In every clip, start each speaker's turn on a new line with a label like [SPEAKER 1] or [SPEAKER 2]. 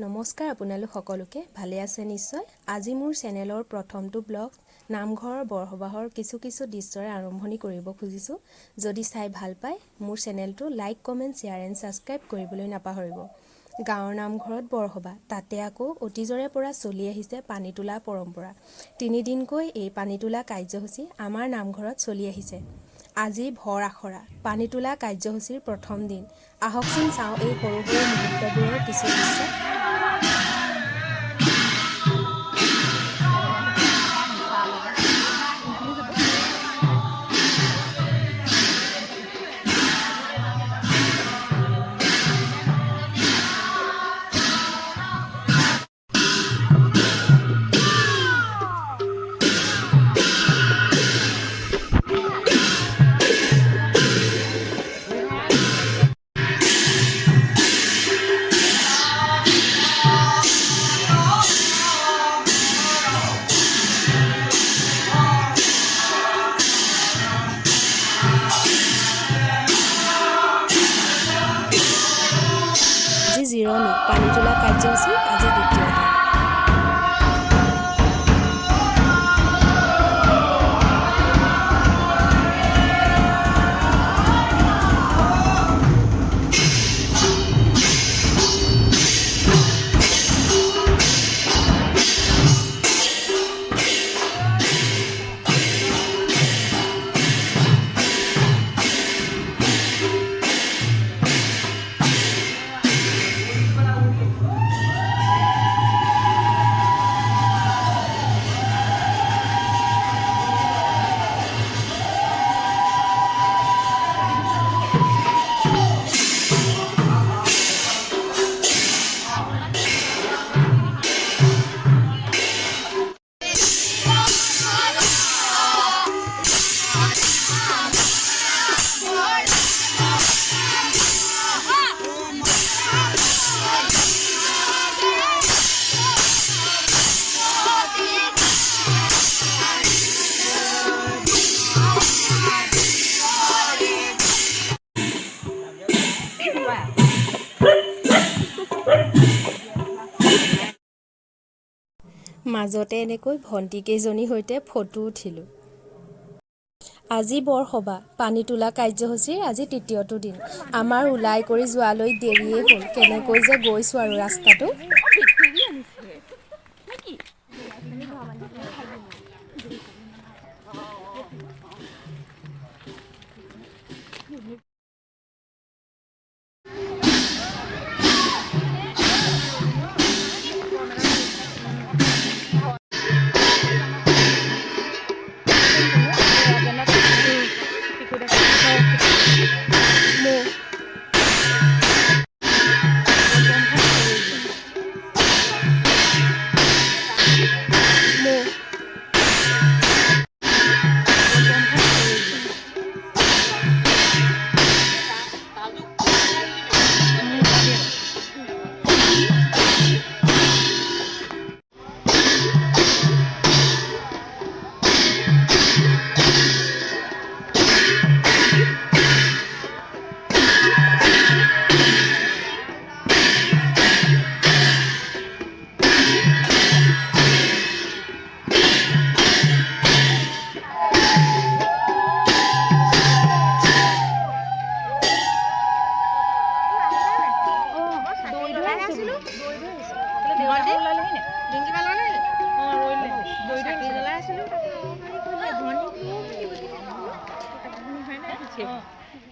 [SPEAKER 1] নমস্কাৰ আপোনালোক সকলোকে ভালে আছে নিশ্চয় আজি মোৰ চেনেলৰ প্ৰথমটো ব্লগ নামঘৰৰ বৰসবাহৰ কিছু দৃশ্যৰে আৰম্ভণি কৰিব খুজিছো যদি চাই ভাল পায় মোৰ চেনেলটো like comment share and subscribe কৰিবলৈ নাপাহৰিব গাঁৱৰ নামঘৰত বৰসবাহ তাতে আকৌ অতীজৰে পৰা চলি আহিছে পানী তোলা পৰম্পৰা 3 দিনকৈ এই পানী তোলা কাৰ্যসূচী আমাৰ নামঘৰত চলি আহিছে আজি ভৰ আখৰা পানী তোলা কাৰ্যসূচীৰ প্ৰথম দিন আহকচোন চাও এই সৰু মুহূৰ্তবোৰৰ কিছু দৃশ্য জিৰণি পানী তোলা কাৰ্যসূচী আজি দ্বিতীয় দিন মাজতে এনেকৈ ভণ্টি কেইজনী হৈতে ফটো উঠিলো আজি বৰসবাহ পানী তোলা কাৰ্যসূচীৰ আজি তৃতীয়টো দিন আমাৰ উলাই কৰি যোৱালৈ দেৰিয়ে হ'ল কেনেকৈ যে গৈছো আৰু ৰাস্তাটো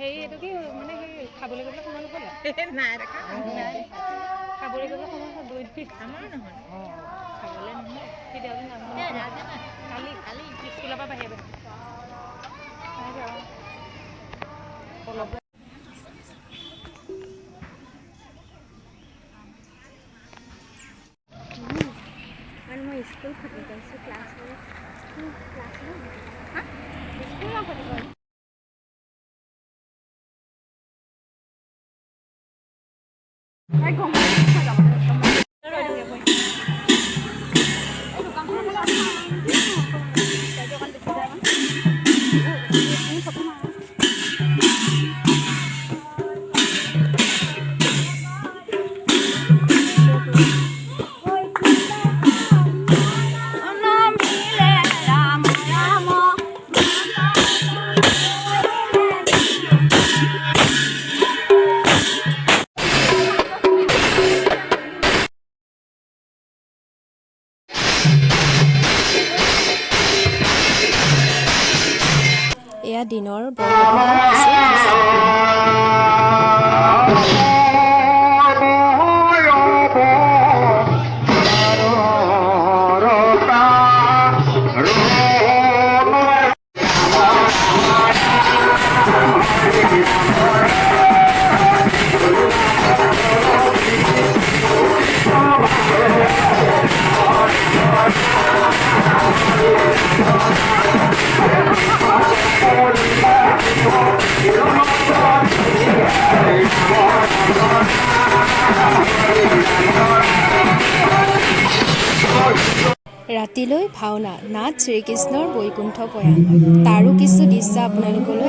[SPEAKER 2] Hey, itu ki mana hey, kabel kabel kemana pula? Nah, ada kan? Kabel kabel kemana dua ini? Sama nih. Oh, kabel nih. Tidak ada nama. Ada ada. Kali sekolah apa ya? Ada. Kalau kan mau school pergi ke kelas ni. Kelas ni? Hah? School apa tu? Hãy cùng theo dõi video
[SPEAKER 1] দিনৰ বৰসভাৰ কিছু দৃশ্য। ৰাতিলৈ ভাওনা নাট শ্ৰীকৃষ্ণৰ বৈকুণ্ঠ প্ৰয়াণ তাৰো কিছু দৃশ্য আপোনালোকলৈ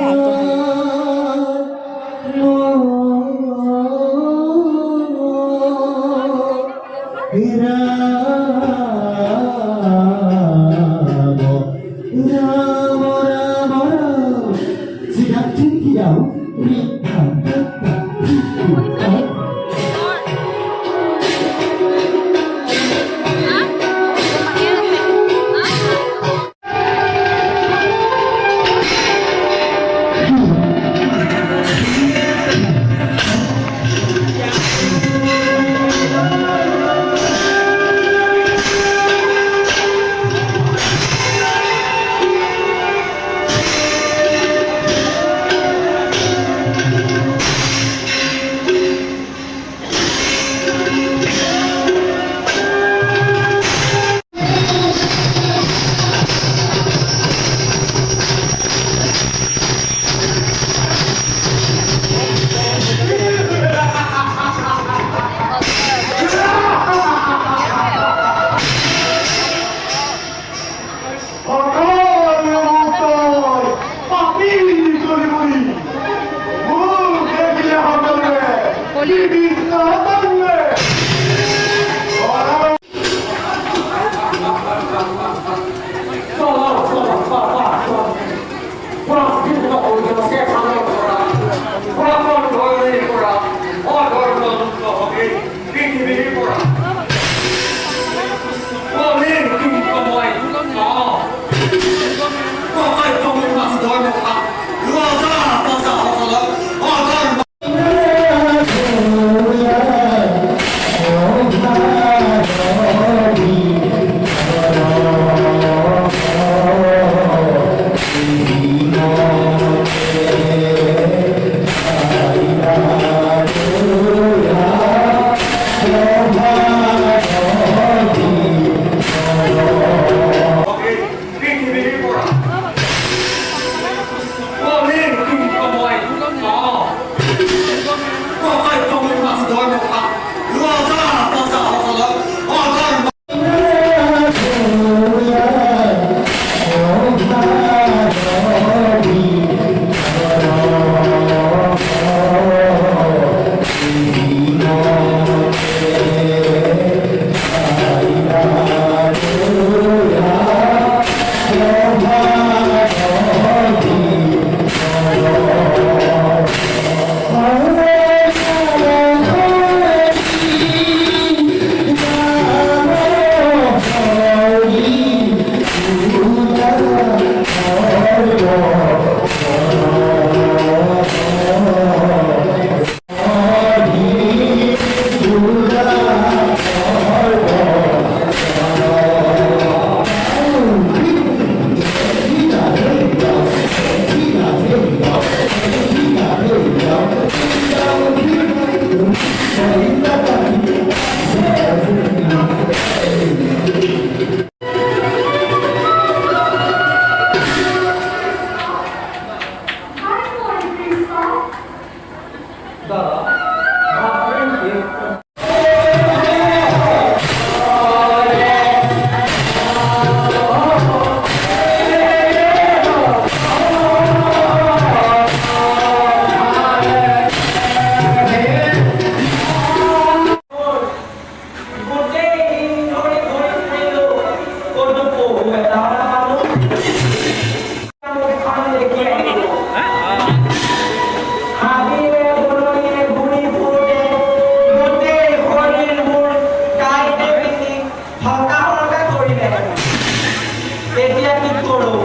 [SPEAKER 3] এতিয়া কি কৰোঁ?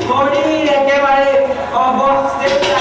[SPEAKER 3] শৰীৰ একেবাৰে অ